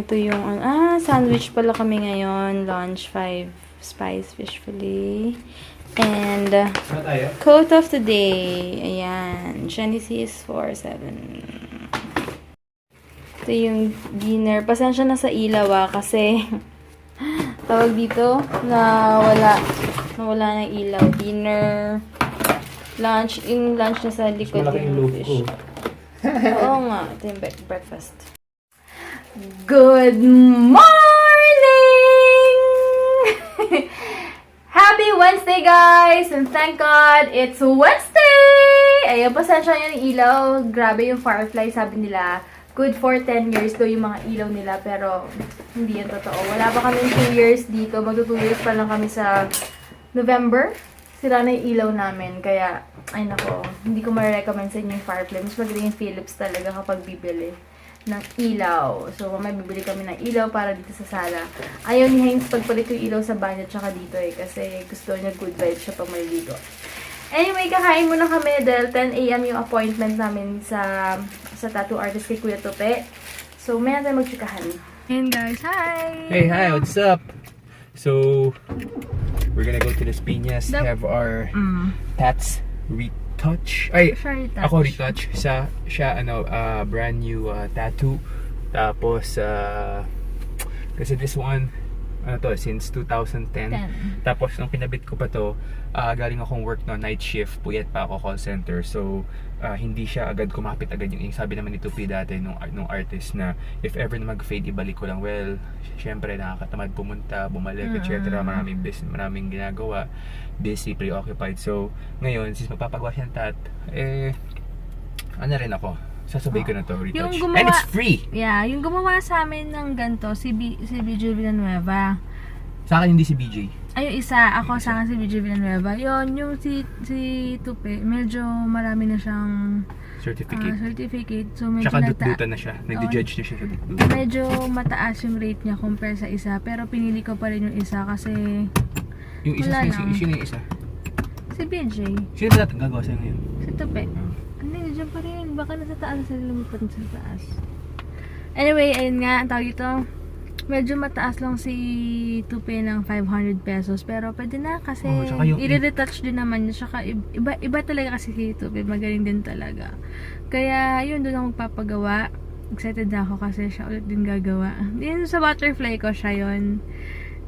Ito yung, sandwich pala kami ngayon. Lunch, 5 spice fish fillet. And, quote of the day. Ayan. Genesis 4:7. Ito yung dinner. Pasensya na sa ilaw kasi tawag dito na wala ng ilaw. Dinner, lunch. Yung lunch na sa likod yung fish. Oo nga. Ito yung breakfast. Good morning! Happy Wednesday, guys! And thank God, it's Wednesday! Ayan, pasensya yung ilaw. Grabe yung firefly, sabi nila. Good for 10 years daw yung mga ilaw nila, pero hindi yan totoo. Wala pa kami 2 years dito. Magto 2 years pa lang kami sa November. Sira na yung ilaw namin. Kaya, ay nako, hindi ko ma-recommend sa inyo yung firefly. Mas magaling yung Philips talaga kapag bibili ng ilaw. So, mamaya bibili kami ng ilaw para dito sa sala. Ayaw ni Heinz pagpalit yung ilaw sa banyo tsaka dito kasi gusto niya good vibes siya pag maliligo. Anyway, kakain muna kami dahil 10 AM yung appointment namin sa tattoo artist kay Kuya Tupe. So, may natin magchikahan. And guys, hi! Hey, hi, what's up? So, we're gonna go to Las Piñas, have our tats retouch. Ay, ako retouch. Siya brand new tattoo. Tapos, kasi this one, since 2010. Tapos, nung pinabit ko pa to, galing akong work no, night shift, puyat pa ako call center. So, hindi siya agad kumapit agad yung sabi naman ni Tupi dati nung artist na if ever na mag-fade, ibalik ko lang. Well, syempre nakakatamad pumunta, bumalik, etc. Maraming business, maraming ginagawa, busy, preoccupied. So, ngayon, since magpapagawa siya ng tat, rin ako. Sasabay ko na to, retouch. And it's free! Yeah, yung gumawa sa amin ng ganito, si BJ Villanueva. Sa akin hindi si BJ. Ay, yung isa. Ako sa akin si BJ Villanueva. Yun, yung si Tupe, medyo marami na siyang certificate. So, medyo tsaka dutdutan na siya. Nag-judge na siya sa dutdutan. Medyo mataas yung rate niya compare sa isa. Pero pinili ko pa rin yung isa kasi yung isa, sino yung isa? Si BJ. Sino ba natin gagawa sa'yo ngayon? Si Tupe. Hindi, dyan pa rin. Baka nasa taas na sila lumipat sa taas. Anyway, ayun nga. Ang tawag ito. Medyo mataas lang si Tupe ng 500 pesos. Pero pwede na kasi i-retouch din naman niya. Saka iba talaga kasi si Tupe. Magaling din talaga. Kaya yun, doon ako magpapagawa. Excited na ako kasi siya ulit din gagawa. Yun sa butterfly ko siya yun.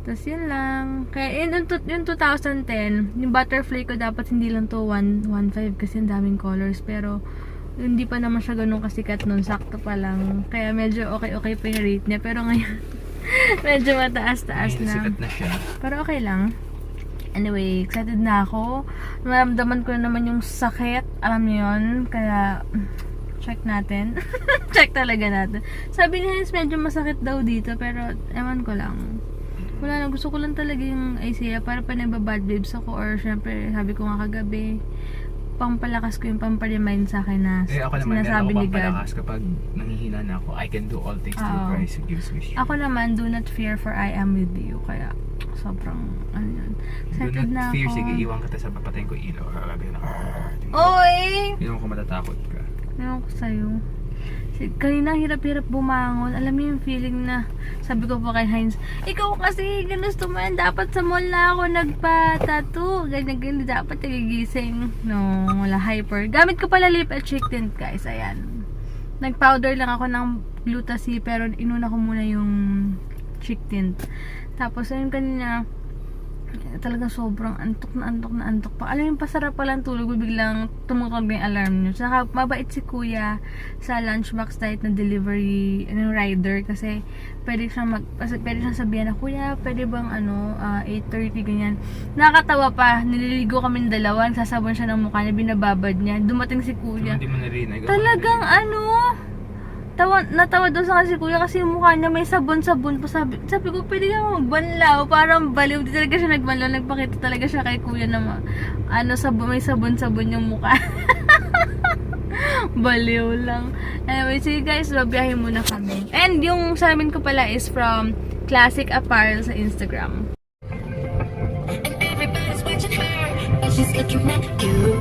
Tapos yun lang. Kaya yun 2010, yung butterfly ko dapat hindi lang to 1.5 kasi ang daming colors. Pero hindi pa naman siya ganun kasikat nun. Sakto pa lang. Kaya medyo okay pa yung rate niya. Pero ngayon, medyo mataas-taas na. Sikat na siya. Pero okay lang. Anyway, excited na ako. Maramdaman ko na naman yung sakit. Alam niyo yun. Kaya, check natin. Check talaga natin. Sabi ni Hans, medyo masakit daw dito. Pero, ewan ko lang. Wala na. Gusto ko lang talaga yung ICA para pa nababad vibes ako. Or, syempre, sabi ko nga kagabi, pampalakas ko yung pampalimain sa akin na ako naman, sinasabi ni God. Pampalakas kapag nanghihina na ako. I can do all things through Christ who gives me strength. Ako naman, do not fear for I am with you. Kaya, sobrang, ano yun. Do not fear. Sige, iwan ka sa papatayin ko ilaw. Oy! Hindi mo ko matatakot ka. Ewan ko sa'yo. Kanina hirap-hirap bumangon. Alam mo yung feeling na, sabi ko po kay Heinz, ikaw kasi ginusto mo yan, dapat sa mall na ako nagpa-tattoo. Ganyan, dapat nagigising. No, wala hyper. Gamit ko pala lip at cheek tint, guys. Ayan. Nag-powder lang ako ng Gluta-C, pero inuna ko muna yung cheek tint. Tapos, ayun kanina, talagang sobrang antok pa. Alam yung pasarap pa lang tulog, biglang tumutog yung alarm nyo. Saka mabait si Kuya sa lunchbox type na delivery rider kasi pwede siyang sabihan na, Kuya, pwede bang 8:30 ganyan. Nakakatawa pa, nililigo kami ng dalawa, sasabon siya ng mukha niya, binababad niya. Dumating si Kuya. Hindi mo narinig. Talagang natawa daw sa kasi Kuya kasi yung mukha niya may sabon-sabon pa. Sabi ko, pwede ka magbanlaw. Parang baliw. Di talaga siya nagbanlaw. Nagpakita talaga siya kay Kuya na may sabon-sabon yung mukha. Baliw lang. Anyway, sige guys, babiyahin muna kami. And yung salamin ko pala is from Classic Apparel sa Instagram. And everybody's watching her, but she's looking at you.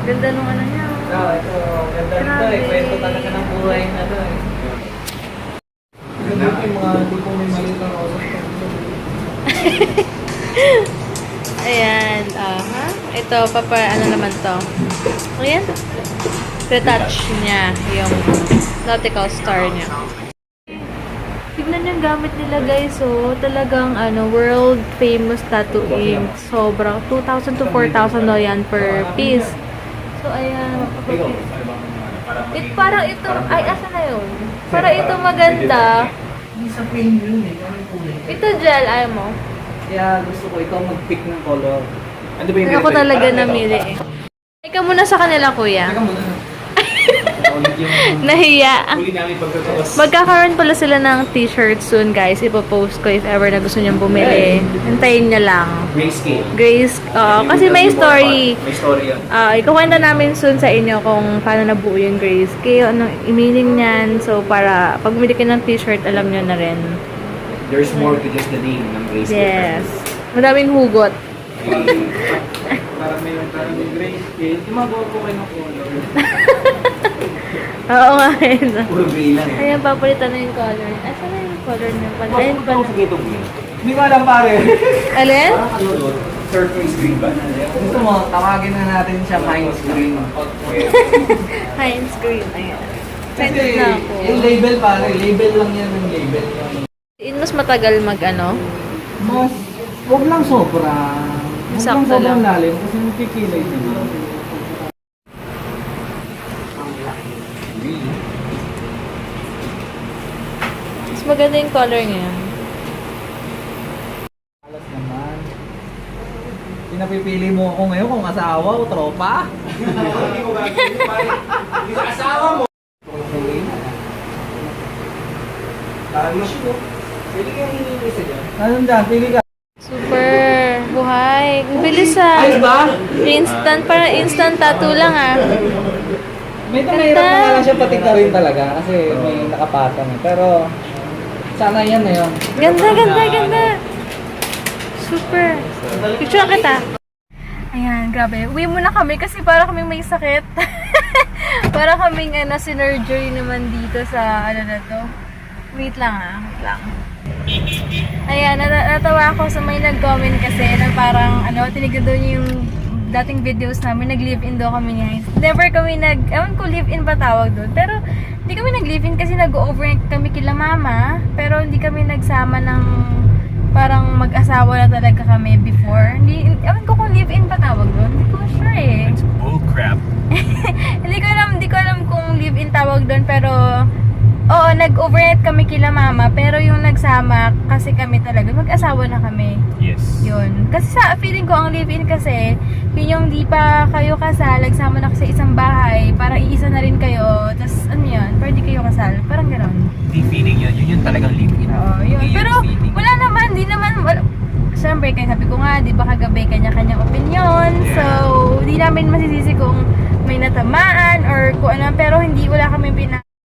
Ganda nung ano niya. Ito, ganda rin to eh. Kwento talaga ng buhay na to eh. Ganda yung mga tipong may maliit ang oras. Ayan, ito, ano naman to? Ayan. Retouch niya, yung nautical star niya. Tignan yung gamit nila guys, so talagang world famous tattoo ink. Sobrang 2,000 to 4,000 daw yan per piece. So ayan, parang ito, ay asa na yun? Para ito maganda. Hindi sa plain yun eh. Ano yung kulay? Ito gel, ayaw mo? Kaya gusto ko ikaw mag-pick ng color. Ano ba yung Ako talaga namili eh. Ikaw muna sa kanila kuya. Teka muna. Ulit yung Nahiya. Huli namin pagkatapos. Magkakaroon pala sila ng t-shirt soon guys. Ipopost ko if ever na gusto niyang bumili. Hintayin niya lang. Grayscale. Grace, kasi may story. May story yun. Ikukwenta namin soon sa inyo kung paano nabuo yung grayscale, anong meaning niyan. So, para pag bumili ka ng t-shirt, alam niyo na rin. There's more to just the name ng grayscale. Yes. Madaming hugot. parang may grayscale. Gumagawa ko kayo ng color. Oo nga yun. Puro gray lang. Ayan, papalitan na yung color. Asa na yung color niya? Ayun pala. Hindi ko alam pare. Alin? Turquoise green ba? Gusto mo, tawagin na natin siya Heinz Green. Heinz green. Ayan. Kasi Excited na ako. yung label pare, label lang yan ng label. Mas matagal Mas, huwag lang sobra. Huwag lang Sakto sobrang lang. lalim kasi magkikilay na. Mas maganda yung color niya. Alas naman. Pinapipili mo ako ngayon kung asawa o tropa? Asawa mo! Pwede kayong hihingi sa dyan? Anong dyan? Pili ka. Super buhay. Ang bilis Ayos ba? Instant, parang instant tattoo lang May mahirap na nga lang siya patika rin talaga kasi may nakapatang eh. Pero sana yan na yun. Ganda. Super. Picture kita. Ayan, grabe. Uwi muna kami kasi para kaming may sakit. Para kaming synergy naman dito sa na to. Wait lang. Ayan, natawa ako sa may nag-comment kasi na parang tinignan daw niya yung dating videos namin, nag-live-in daw kami ni Heinz. Never kami ewan ko live-in ba tawag doon, pero hindi kami nag-live-in kasi nag-overnight kami kila mama, pero hindi kami nagsama ng parang mag-asawa na talaga kami before. Ewan ko kung live-in ba tawag doon, hindi ko sure eh. That's bullcrap. Hindi ko alam kung live-in tawag doon, pero oo, nag-overnight kami kila mama, pero yung nagsama kasi kami talaga, mag-asawa na kami. Yes. Yun. Kasi sa feeling ko, ang live-in kasi, yun yung di pa kayo kasal, nagsama na sa isang bahay, para iisa na rin kayo, tas yun, pero di kayo kasal. Parang gano'n. Hindi feeling yun. Yun yung talagang live-in. Oo, yun. Hindi Pero yung feeling. wala naman, siyempre, kaya sabi ko nga, di ba kagabi kanya-kanyang opinion, so, di namin masisisi kung may natamaan or kung ano, pero wala kami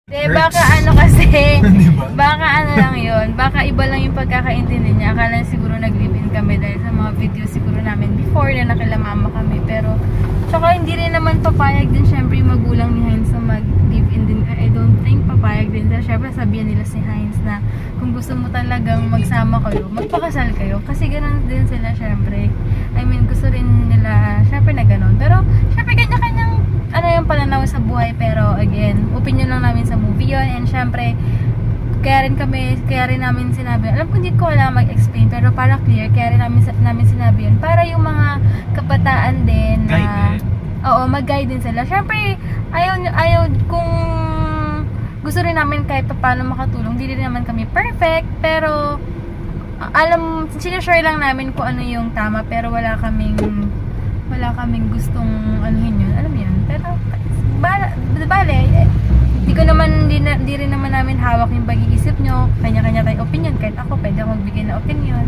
baka kasi, Diba? baka lang yun, baka iba lang yung pagkakaintindi niya, akala siguro nag-live-in kami dahil sa mga videos siguro namin before na nakilamama kami, pero tsaka hindi rin naman papayag din syempre yung magulang ni Heinz na mag-live-in din. I don't think papayag din dahil syempre sabihan nila si Heinz na kung gusto mo talagang magsama kayo, magpakasal kayo, kasi ganun din sila syempre. I mean, gusto rin nila syempre na ganun, pero syempre kanya-kanyang yung pananaw sa buhay, pero again, opinion lang namin sa movie yun, and syempre kaya rin namin sinabi, alam ko hindi ko alam mag-explain, pero para clear, kaya rin namin sinabi yun, para yung mga kabataan din na, Guide. oo, mag-guide din sila. Syempre, ayaw kung gusto rin namin kahit paano makatulong, hindi rin naman kami perfect, pero sinashare lang namin kung ano yung tama, pero wala kaming gustong anuhin yun, alam mo yun, pero di rin naman namin hawak yung pag-iisip nyo, kanya-kanya tayong opinion, kahit ako pwede akong magbigay ng opinion,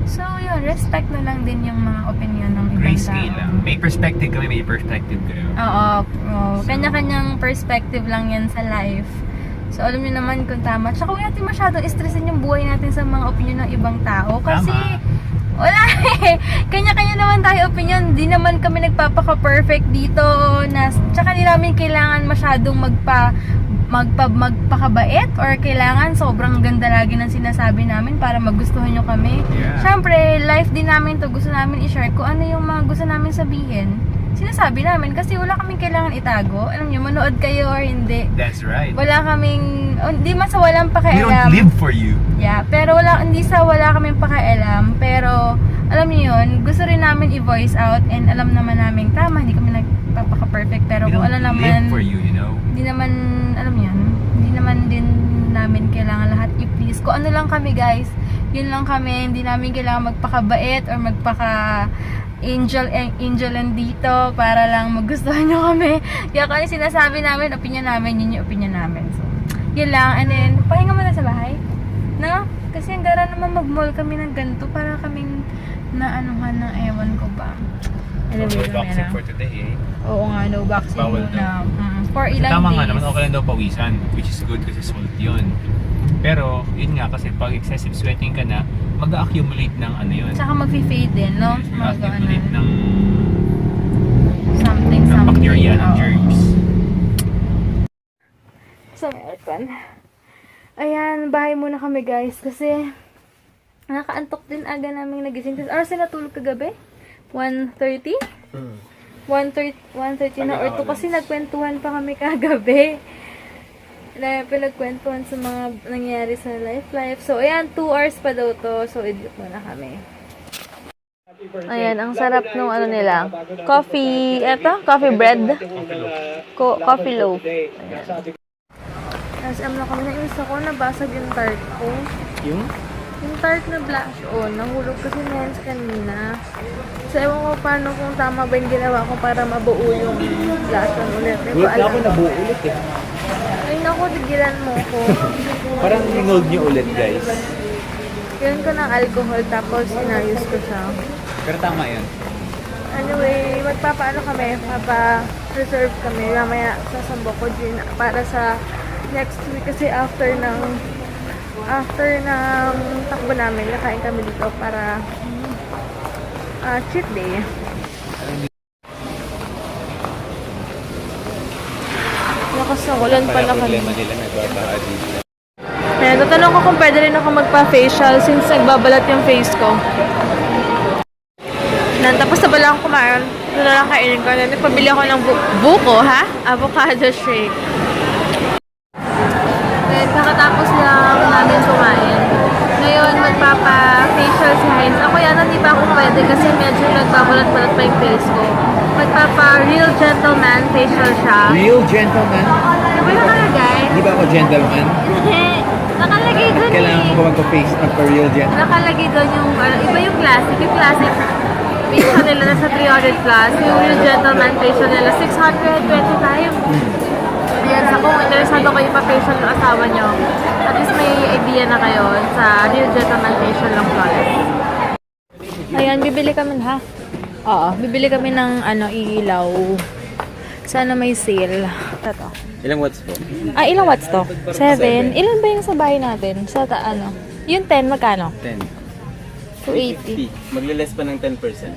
so yun, respect na lang din yung mga opinion ng ibang Grayscale tao. lang. May perspective kami, may perspective kayo. Oo, kanya-kanyang perspective lang yan sa life. So, alam niyo naman kung tama. Tsaka huwag natin masyadong stressin yung buhay natin sa mga opinion ng ibang tao. Kasi, Tama. Wala eh. Kanya-kanya naman tayo opinion. Di naman kami nagpapaka-perfect dito. Tsaka di namin kailangan masyadong magpakabait or kailangan sobrang ganda lagi ng sinasabi namin para magustuhan nyo kami. Yeah. Siyempre, life din namin to. Gusto namin i-share kung ano yung mga gusto namin sabihin. Sinasabi namin kasi wala kaming kailangan itago. Alam nyo, manood kayo or hindi. That's right. Wala kaming, hindi man sa walang We don't pakialam. live for you. Yeah, pero hindi sa wala kaming pakialam. Pero, alam niyo yun, gusto rin namin i-voice out and alam naman namin, tama, hindi kami nagpapaka-perfect. Pero We kung don't ano live naman, for you, you know? hindi naman, alam niyo yun, hindi naman din namin kailangan lahat i-please. Kung ano lang kami guys, yun lang kami, hindi namin kailangan magpakabait or angel and dito para lang magustuhan nyo kami. Kaya kung ano sinasabi namin, opinion namin, yun yung opinion namin. So, yun lang. And then, pahinga muna sa bahay. No? Kasi ang gara naman mag-mall kami ng ganito para kaming naanuhan ng ewan ko ba. Anyway, No boxing for today, eh? Oo nga, no boxing Bawal muna. For ilang Tama days. nga naman, okay lang daw pawisan, which is good kasi salt yun. Pero, yun nga, kasi pag excessive sweating ka na, mag-accumulate ng ano yun. Tsaka mag-fade din, no? Mag-accumulate ng Something. bacteria, ng Oo. germs. So, ayan. Ayan, bahay muna kami guys kasi nakaantok din aga naming nagising. Oras na natulog kagabi? 1:30? 1:30 na or 2 kasi nagkwentuhan pa kami kagabi. Pinagkwentuhan sa mga nangyari sa life. So, ayan, 2 hours pa daw to. So, edit muna kami. Ayan, ang sarap nung ano nila. Coffee, coffee bread. Coffee loaf. Ayan. SM na kami. Nainis ako, nabasag yung tart ko. Yung tart na blush on, nahulog kasi na kanina. So, ewan ko paano kung tama ba yung ginawa ko para mabuo yung blush on ulit. Hindi ko alam. nabuo ulit eh. Ay naku, tigilan mo ko. Parang ninold nyo ulit guys. Yun ko ng alcohol tapos inayos ko siya. Pero tama yun. Anyway, magpapaano kami, reserve kami. Mamaya sasamba ko din para sa next week kasi after ng takbo namin, nakain kami dito para cheat day. Lakas ng ulan pala kami. nila nagbabaha dito. Ayan, tatanong ko kung pwede rin ako magpa-facial since nagbabalat yung face ko. Tapos na bala akong kumain. Ito na lang kainin ko. Nagpabili ako ng buko, ha? Avocado shake. Then, kakatapos lang namin kumain. Ngayon, magpapa-facial si Heinz. Ako yan, hindi pa ako pwede kasi medyo nagbabalat-balat pa yung face ko. Magpapa-real gentleman facial siya. Real gentleman? Ano ba nakalagay? Di ba ako gentleman? Hindi. Nakalagay doon Kailangan eh. ko magpa-face magpa-real gentleman. Nakalagay doon yung, iba yung classic. Yung classic facial nila nasa 300 plus. Yung real gentleman facial nila, 620 tayo. Ayan, sa kung interesado kayo pa-facial ng asawa nyo, at least may idea na kayo sa real gentleman facial ng flawless. Ayan, bibili kami ha? Oo, bibili kami ng ilaw. Sana may sale. Ito. Ilang watts po? Ilang watts to? 7. Ilan ba yung sa bahay natin? Sa Yung 10, magkano? 10. 280. Magle-less pa ng 10%.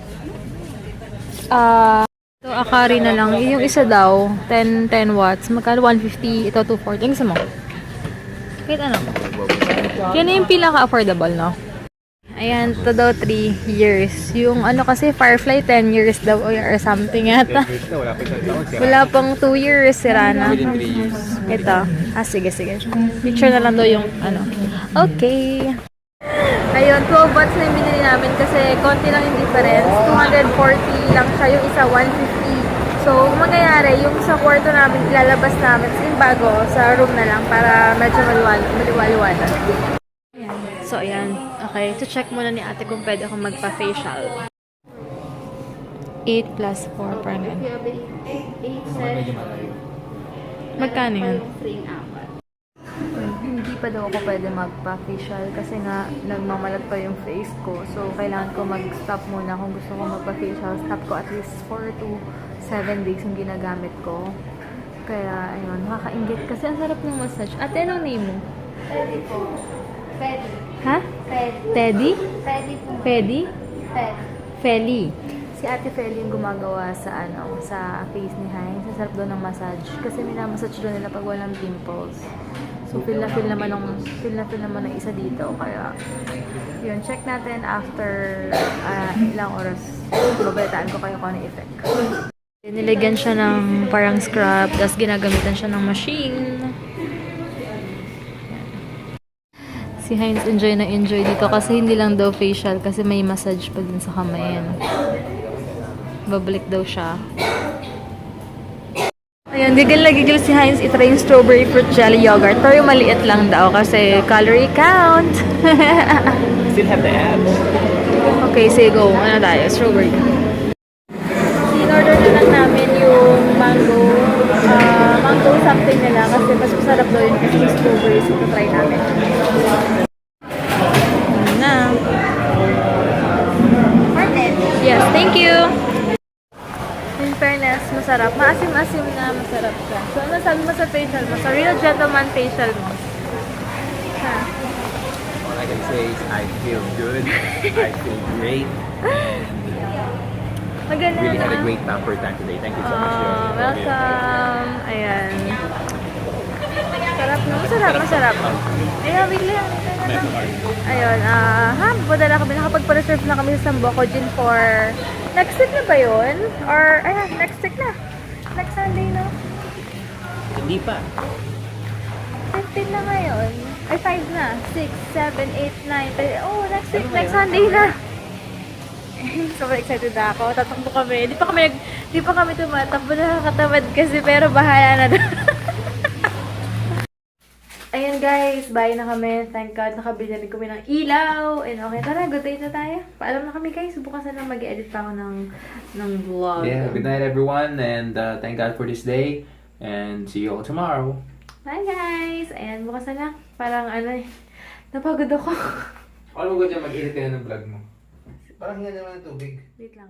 So, akari na lang. Yung isa daw, 10 watts. Magkano? 150. Ito, 240. Yung isa mo? Kahit ano? Yan na yung pinaka-affordable, no? Ayan, ito daw 3 years. Yung kasi, Firefly, 10 years daw or something yata. Wala pa isang taon. Wala pang 2 years, sira na. Within 3 years. Ito. Sige. Picture na lang daw yung Okay. Ayun, 12 watts na yung binili namin kasi konti lang yung difference. 240 lang siya, yung isa 150. So, mangyayari, yung sa kwarto namin, ilalabas namin yung bago sa room na lang para medyo maliwaliwanag. So, ayan. Okay, to check muna ni ate kung pwede akong magpa-facial. 8 plus 4 parang yan. Magkano yan? Hindi pa daw ako pwede magpa-facial kasi nga nagmamalat pa yung face ko. So, kailangan ko mag-stop muna kung gusto ko magpa-facial. Stop ko at least 4 to 7 days yung ginagamit ko. Kaya, ayun, nakakaingit kasi ang sarap ng massage. Ate, anong name mo? Pwede po. Pwede. Ha? Pwede. Teddy? Pwede po. Pwede? Feli. Si Ate Feli yung gumagawa sa sa face ni Hines. Sa sarap daw ng massage. Kasi minamassage daw nila pag walang pimples. So feel na feel naman ng isa dito. Kaya yun, check natin after ilang oras. Babalitaan ko kayo kung ano effect. Nilagyan siya ng parang scrub, tapos ginagamitan siya ng machine. Si Hines enjoy na enjoy dito kasi hindi lang daw facial kasi may massage pa din sa kamay. Babalik daw siya. Ayan, gigil si Hines itry yung strawberry fruit jelly yogurt. Pero maliit lang daw kasi calorie count. Still have the abs. Okay, say go. Ano tayo? Strawberry. In-order na lang namin yung mango something nila kasi mas masarap daw yun kasi yung strawberry. So, try namin. Na. Yes, thank you. In fairness, masarap. Maasim-asim na masarap siya. So, ano sabi mo sa facial mo? Sa Real Gentleman facial mo? Ha? All I can say is I feel good. I feel great. Maganda Really na. had a great pamper time today. Thank you so much. Welcome. Ayan. Masarap, no? Masarap. Ayan, wait lang. Ayun, pupunta na kami. Nakapagpa-reserve na kami sa Sambuco Gin for next week na ba yun? Or, next week na. Next Sunday na. Hindi pa. 15 na ngayon. Ay, 5 na. 6, 7, 8, 9. Oh, next week. Next Sunday na. Sobrang excited ako. Tatakbo kami. Di pa kami tumatakbo. Nakakatamad kasi pero bahala na doon. Ayan guys, bye na kami. Thank God, nakabili na kami ng ilaw. And okay, tara, good day na tayo. Paalam na kami guys. Bukas na lang mag-edit pa ako ng vlog. Yeah, good night everyone and thank God for this day and see you all tomorrow. Bye guys! Ayan, bukas na lang. Parang napagod ako. Alam mo ko dyan, mag-edit ka na ng vlog mo. Parang hindi naman ng tubig. Wait lang